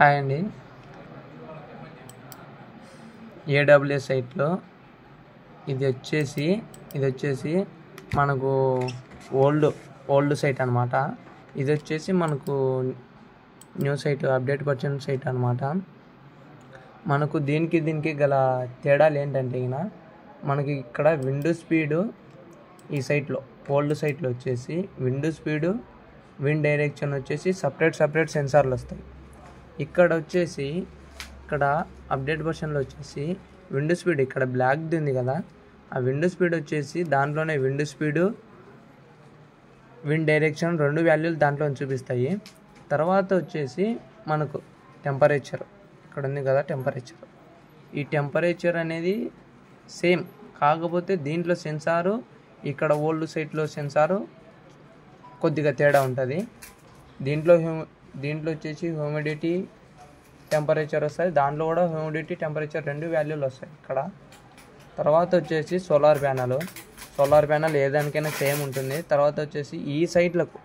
Hi అండి. AWS సైట్లో ఇది వచ్చేసి మనకు ఓల్డ్ సైట్ అనమాట. ఇది వచ్చేసి మనకు new site, update version site అనమాట. మనకు దీనికి గల తేడాలు ఏంటంటే మనకి ఇక్కడ విండో స్పీడు ఈ సైట్లో ఓల్డ్ సైట్లో వచ్చేసి విండో స్పీడు, విండ్ డైరెక్షన్ వచ్చేసి సపరేట్ సెన్సార్లు వస్తాయి. ఇక్కడ అప్డేట్ వర్షన్లో వచ్చేసి విండో స్పీడ్ ఇక్కడ బ్లాక్ది ఉంది కదా, ఆ విండో స్పీడ్ వచ్చేసి దాంట్లోనే విండో స్పీడు, విండ్ డైరెక్షన్ రెండు వాల్యూలు దాంట్లో చూపిస్తాయి. తర్వాత వచ్చేసి మనకు టెంపరేచర్ ఇక్కడ ఉంది కదా, ఈ టెంపరేచర్ అనేది సేమ్, కాకపోతే దీంట్లో సెన్సారు ఇక్కడ ఓల్డ్ సైట్లో సెన్సారు కొద్దిగా తేడా ఉంటుంది. దీంట్లో వచ్చేసి హ్యూమిడిటీ, టెంపరేచర్ వస్తాయి, దాంట్లో కూడా హ్యూమిడిటీ, టెంపరేచర్ రెండు వాల్యూలు వస్తాయి ఇక్కడ. తర్వాత వచ్చేసి సోలార్ ప్యానల్ ఏదానికైనా సేమ్ ఉంటుంది. తర్వాత వచ్చేసి ఈ సైట్లకు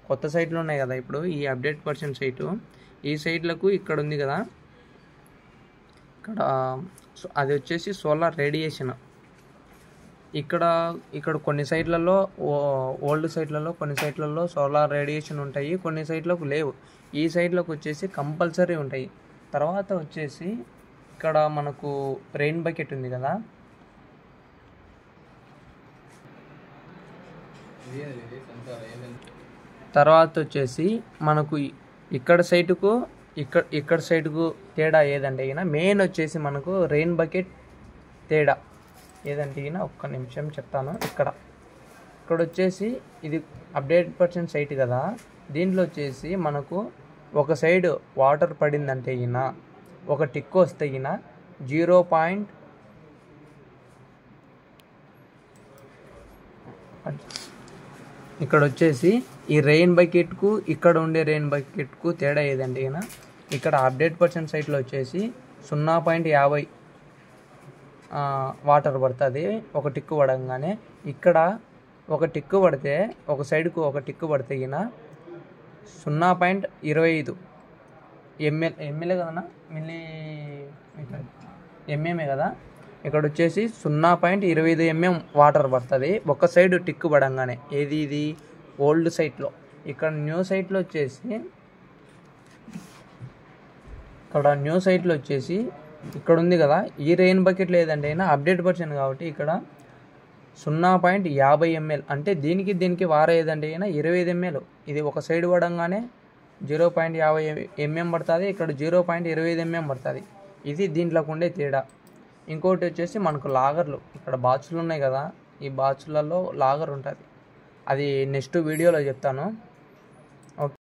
కొత్త సైట్లు ఉన్నాయి కదా, ఇప్పుడు ఈ అప్డేట్ వర్షన్ సైటు, ఈ సైట్లకు ఇక్కడ ఉంది కదా, ఇక్కడ అది వచ్చేసి సోలార్ రేడియేషన్. ఇక్కడ కొన్ని సైట్లలో ఓల్డ్ సైట్లలో కొన్ని సైట్లలో సోలార్ రేడియేషన్ ఉంటాయి, కొన్ని సైట్లకు లేవు. ఈ సైట్లకు వచ్చేసి కంపల్సరీ ఉంటాయి. తర్వాత వచ్చేసి ఇక్కడ మనకు రెయిన్ బకెట్ ఉంది కదా, తర్వాత వచ్చేసి మనకు ఇక్కడ సైటుకు తేడా ఏదంటే మెయిన్ వచ్చేసి మనకు రెయిన్ బకెట్ తేడా ఏదంటే ఒక్క నిమిషం చెప్తాను. ఇక్కడ వచ్చేసి ఇది అప్డేట్ వర్షన్ సైట్ కదా, దీంట్లో వచ్చేసి మనకు ఒక సైడ్ వాటర్ పడిందంటే ఒక టిక్ వస్తే 0. ఇక్కడ వచ్చేసి ఈ రెయిన్ బకెట్కు ఇక్కడ ఉండే రెయిన్ బకెట్కు తేడా ఏదంటే ఇక్కడ అప్డేట్ వర్షన్ సైట్లో వచ్చేసి 0.50 వాటర్ పడుతుంది ఒక టిక్కు పడంగానే. ఇక్కడ ఒక టిక్కు పడితే ఒక సైడ్కు ఒక టిక్కు పడితే 0.25 ఎంఎల్ కదన్నా, ఎంఎంఏ కదా. ఇక్కడ వచ్చేసి 0.25 ఎంఎం వాటర్ పడుతుంది ఒక సైడ్ టిక్కు పడంగానే. ఇది ఓల్డ్ సైట్లో. ఇక్కడ న్యూ సైట్లో వచ్చేసి ఇక్కడ ఉంది కదా, ఈ రెయిన్ బకెట్ లేదంటే అప్డేట్ వర్షన్ కాబట్టి ఇక్కడ 0.50 ఎంఎల్, అంటే దీనికి వార ఏదంటే 25 ఎంఎల్. ఇది ఒక సైడ్ పడంగానే 0.50 ఎంఎం పడుతుంది, ఇక్కడ 0.25 ఎంఎం పడుతుంది. ఇది దీంట్లోకి ఉండే తేడా. ఇంకోటి వచ్చేసి మనకు లాగర్లు, ఇక్కడ బాక్సులు ఉన్నాయి కదా, ఈ బాక్సులలో లాగర్ ఉంటుంది, అది నెక్స్ట్ వీడియోలో చెప్తాను. ఓకే.